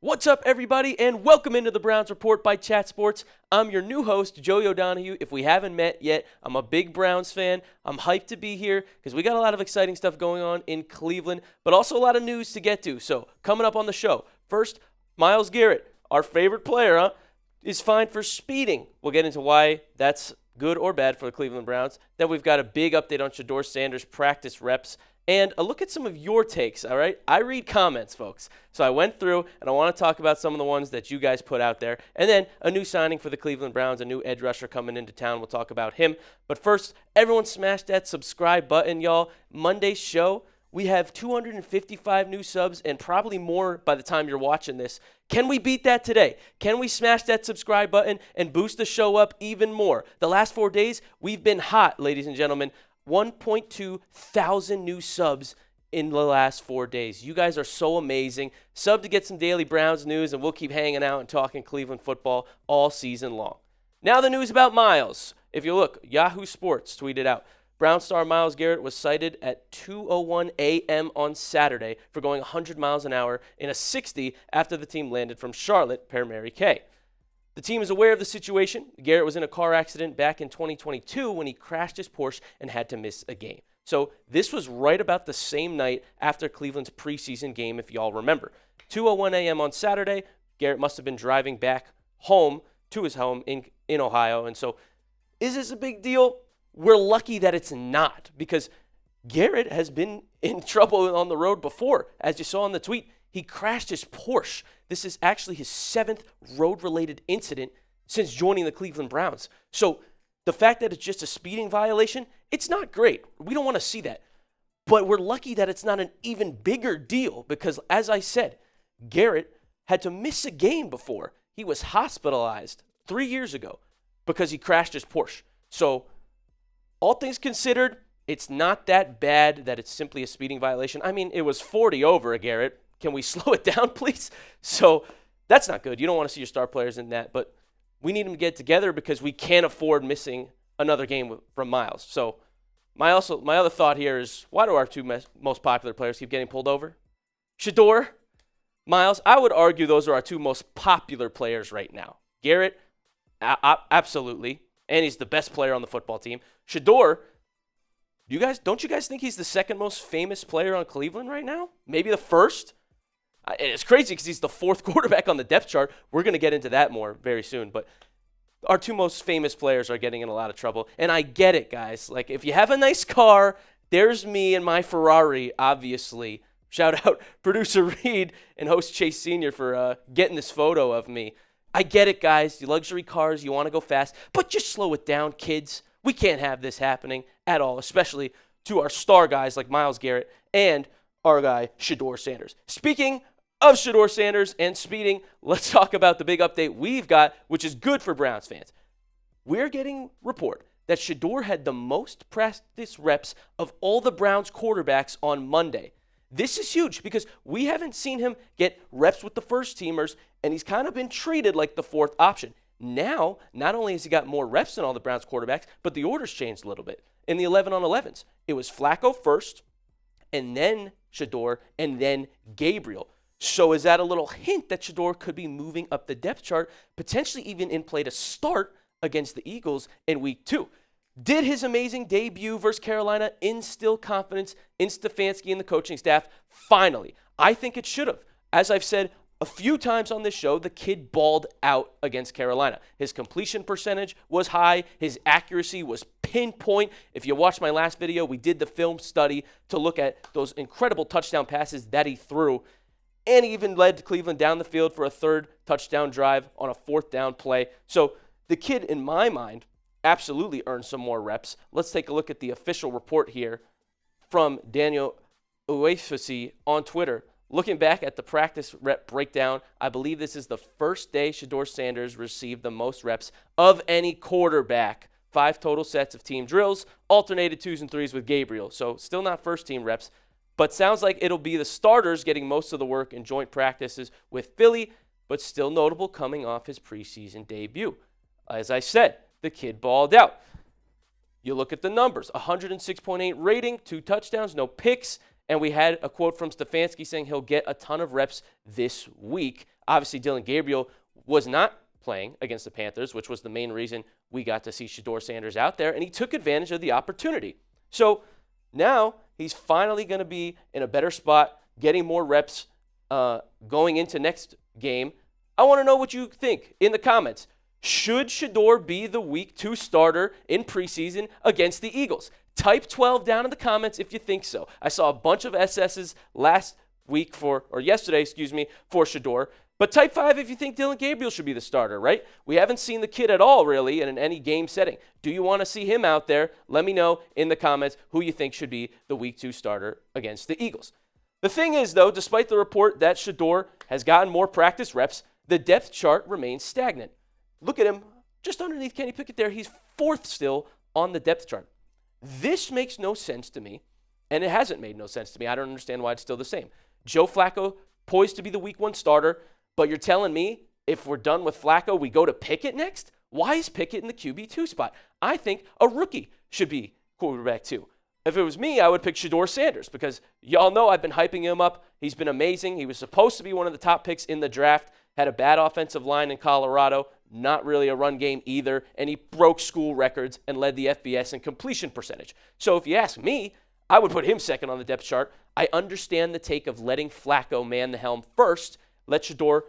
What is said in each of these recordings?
What's up, everybody, and welcome into the Browns Report by Chat Sports. I'm your new host, Joey O'Donohue. If we haven't met yet, I'm a big Browns fan. I'm hyped to be here because we got a lot of exciting stuff going on in Cleveland, but also a lot of news to get to. So, coming up on the show, first, Myles Garrett, our favorite player, is fined for speeding. We'll get into why that's good or bad for the Cleveland Browns. Then we've got a big update on Shedeur Sanders' practice reps. And a look at some of your takes, all right? I read comments, folks. So I went through, and I want to talk about some of the ones that you guys put out there. And then a new signing for the Cleveland Browns, a new edge rusher coming into town. We'll talk about him. But first, everyone smash that subscribe button, y'all. Monday's show, we have 255 new subs and probably more by the time you're watching this. Can we beat that today? Can we smash that subscribe button and boost the show up even more? The last 4 days, we've been hot, ladies and gentlemen. 1.2 thousand new subs in the last 4 days. You guys are so amazing. Sub to get some daily Browns news, and we'll keep hanging out and talking Cleveland football all season long. Now the news about Myles. If you look, Yahoo Sports tweeted out, Brown star Myles Garrett was cited at 2:01 a.m. on Saturday for going 100 miles an hour in a 60 after the team landed from Charlotte, per Mary Kay. The team is aware of the situation. Garrett was in a car accident back in 2022 when he crashed his Porsche and had to miss a game. So this was right about the same night after Cleveland's preseason game, if y'all remember. 2:01 a.m. on Saturday, Garrett must have been driving back home to his home in Ohio. And so is this a big deal? We're lucky that it's not, because Garrett has been in trouble on the road before. As you saw in the tweet, he crashed his Porsche. This is actually his 7th road-related incident since joining the Cleveland Browns. So the fact that it's just a speeding violation, it's not great. We don't want to see that. But we're lucky that it's not an even bigger deal because, as I said, Garrett had to miss a game before. He was hospitalized 3 years ago because he crashed his Porsche. So all things considered, it's not that bad that it's simply a speeding violation. I mean, it was 40 over, Garrett. Can we slow it down, please? So that's not good. You don't want to see your star players in that, but we need them to get together because we can't afford missing another game from Myles. So my other thought here is, why do our two most popular players keep getting pulled over? Shedeur, Myles. I would argue those are our two most popular players right now. Garrett, absolutely, and he's the best player on the football team. Shedeur, don't you guys think he's the second most famous player on Cleveland right now? Maybe the first? It's crazy because he's the 4th quarterback on the depth chart. We're going to get into that more very soon. But our two most famous players are getting in a lot of trouble. And I get it, guys. Like, if you have a nice car, there's me and my Ferrari, obviously. Shout out producer Reed and host Chase Sr. for getting this photo of me. I get it, guys. You luxury cars, you want to go fast. But just slow it down, kids. We can't have this happening at all, especially to our star guys like Myles Garrett and our guy, Shedeur Sanders. Speaking of Shedeur Sanders and speeding, let's talk about the big update we've got, which is good for Browns fans. We're getting report that Shedeur had the most practice reps of all the Browns quarterbacks on Monday. This is huge because we haven't seen him get reps with the first teamers, and he's kind of been treated like the 4th option. Now, not only has he got more reps than all the Browns quarterbacks, but the orders changed a little bit. In the 11-on-11s, it was Flacco first, and then Shedeur, and then Gabriel. So is that a little hint that Shedeur could be moving up the depth chart, potentially even in play to start against the Eagles in week 2? Did his amazing debut versus Carolina instill confidence in Stefanski and the coaching staff? Finally, I think it should have. As I've said a few times on this show, the kid balled out against Carolina. His completion percentage was high. His accuracy was pinpoint. If you watched my last video, we did the film study to look at those incredible touchdown passes that he threw. And he even led Cleveland down the field for a 3rd touchdown drive on a 4th down play. So the kid, in my mind, absolutely earned some more reps. Let's take a look at the official report here from Daniel Uefasi on Twitter. Looking back at the practice rep breakdown, I believe this is the first day Shedeur Sanders received the most reps of any quarterback. 5 total sets of team drills, alternated 2s and 3s with Gabriel. So still not first team reps, but sounds like it'll be the starters getting most of the work in joint practices with Philly, but still notable coming off his preseason debut. As I said, the kid balled out. You look at the numbers, 106.8 rating, 2 touchdowns, no picks. And we had a quote from Stefanski saying he'll get a ton of reps this week. Obviously, Dylan Gabriel was not playing against the Panthers, which was the main reason we got to see Shedeur Sanders out there, and he took advantage of the opportunity. So now he's finally going to be in a better spot, getting more reps going into next game. I want to know what you think in the comments. Should Shedeur be the Week 2 starter in preseason against the Eagles? Type 12 down in the comments if you think so. I saw a bunch of SS's yesterday, for Shedeur. But type 5 if you think Dylan Gabriel should be the starter, right? We haven't seen the kid at all, really, in any game setting. Do you want to see him out there? Let me know in the comments who you think should be the Week 2 starter against the Eagles. The thing is, though, despite the report that Shedeur has gotten more practice reps, the depth chart remains stagnant. Look at him, just underneath Kenny Pickett there. He's 4th still on the depth chart. This makes no sense to me, and it hasn't made no sense to me. I don't understand why it's still the same. Joe Flacco poised to be the Week 1 starter, but you're telling me if we're done with Flacco, we go to Pickett next? Why is Pickett in the QB2 spot? I think a rookie should be quarterback 2. If it was me, I would pick Shedeur Sanders because y'all know I've been hyping him up. He's been amazing. He was supposed to be one of the top picks in the draft, had a bad offensive line in Colorado, not really a run game either, and he broke school records and led the FBS in completion percentage. So if you ask me, I would put him second on the depth chart. I understand the take of letting Flacco man the helm first, let Shedeur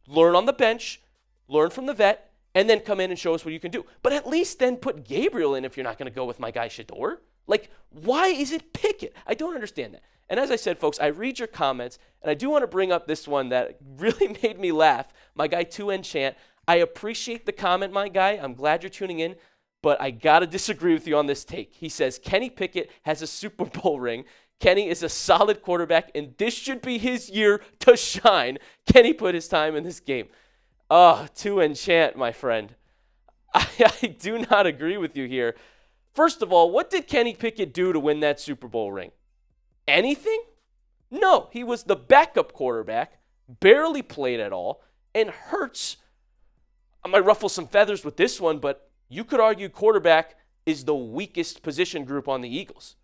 learn on the bench, learn from the vet, and then come in and show us what you can do. But at least then put Gabriel in if you're not going to go with my guy Shedeur. Like, why is it Pickett? I don't understand that. And as I said, folks, I read your comments, and I do want to bring up this one that really made me laugh. My guy 2N Chant, I appreciate the comment, my guy. I'm glad you're tuning in, but I got to disagree with you on this take. He says, Kenny Pickett has a Super Bowl ring. Kenny is a solid quarterback, and this should be his year to shine. Kenny put his time in this game. Oh, 2N Chant, my friend. I do not agree with you here. First of all, what did Kenny Pickett do to win that Super Bowl ring? Anything? No, he was the backup quarterback, barely played at all, and Hurts, I might ruffle some feathers with this one, but you could argue quarterback is the weakest position group on the Eagles.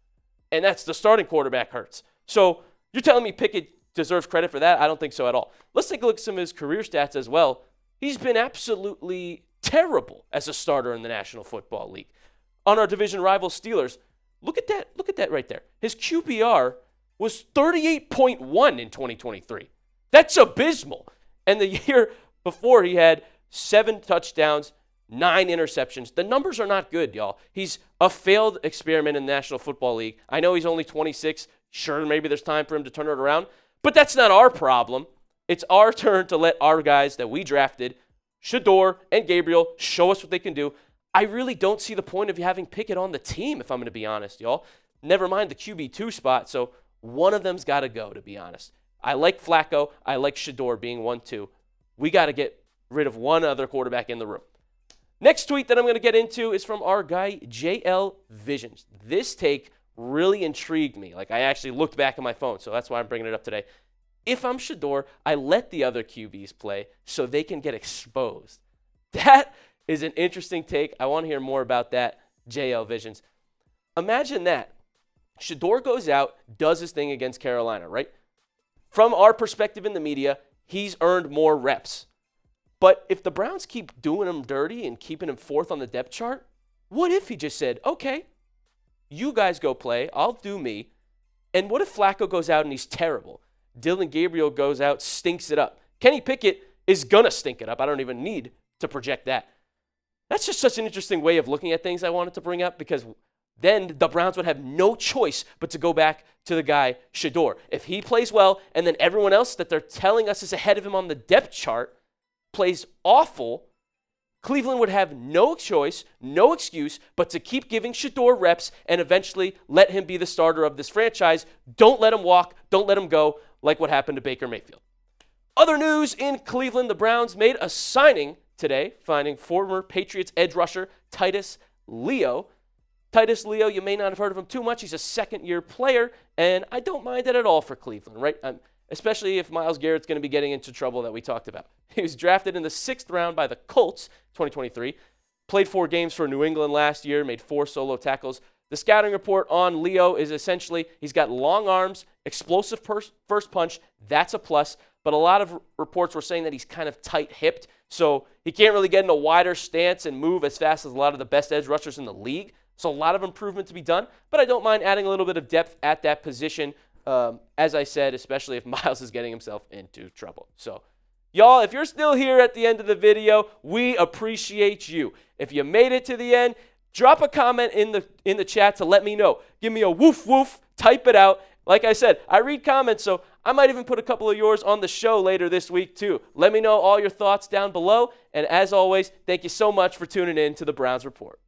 And that's the starting quarterback, Hurts. So you're telling me Pickett deserves credit for that? I don't think so at all. Let's take a look at some of his career stats as well. He's been absolutely terrible as a starter in the National Football League. On our division rival Steelers, look at that. Look at that right there. His QBR was 38.1 in 2023. That's abysmal. And the year before, he had 7 touchdowns, 9 interceptions. The numbers are not good, y'all. He's a failed experiment in the National Football League. I know he's only 26. Sure, maybe there's time for him to turn it around. But that's not our problem. It's our turn to let our guys that we drafted, Shedeur and Gabriel, show us what they can do. I really don't see the point of having Pickett on the team, if I'm going to be honest, y'all. Never mind the QB2 spot, so one of them's got to go, to be honest. I like Flacco. I like Shedeur being 1-2. We got to get rid of one other quarterback in the room. Next tweet that I'm going to get into is from our guy, JL Visions. This take really intrigued me. Like, I actually looked back at my phone, so that's why I'm bringing it up today. If I'm Shedeur, I let the other QBs play so they can get exposed. That is an interesting take. I want to hear more about that, JL Visions. Imagine that. Shedeur goes out, does his thing against Carolina, right? From our perspective in the media, he's earned more reps. But if the Browns keep doing him dirty and keeping him 4th on the depth chart, what if he just said, okay, you guys go play, I'll do me. And what if Flacco goes out and he's terrible? Dylan Gabriel goes out, stinks it up. Kenny Pickett is going to stink it up. I don't even need to project that. That's just such an interesting way of looking at things I wanted to bring up because then the Browns would have no choice but to go back to the guy, Shedeur. If he plays well and then everyone else that they're telling us is ahead of him on the depth chart plays awful, Cleveland would have no choice, no excuse, but to keep giving Shedeur reps and eventually let him be the starter of this franchise. Don't let him walk. Don't let him go like what happened to Baker Mayfield. Other news in Cleveland, the Browns made a signing today, finding former Patriots edge rusher Titus Leo. Titus Leo, you may not have heard of him too much. He's a second-year player, and I don't mind that at all for Cleveland, right? Especially if Myles Garrett's going to be getting into trouble that we talked about. He was drafted in the 6th round by the Colts, 2023. Played 4 games for New England last year, made 4 solo tackles. The scouting report on Leo is essentially he's got long arms, explosive first punch. That's a plus. But a lot of reports were saying that he's kind of tight-hipped, so he can't really get in a wider stance and move as fast as a lot of the best edge rushers in the league. So a lot of improvement to be done, but I don't mind adding a little bit of depth at that position, as I said, especially if Myles is getting himself into trouble. So, y'all, if you're still here at the end of the video, we appreciate you. If you made it to the end, drop a comment in the chat to let me know. Give me a woof woof, type it out. Like I said, I read comments, so I might even put a couple of yours on the show later this week too. Let me know all your thoughts down below, and as always, thank you so much for tuning in to the Browns Report.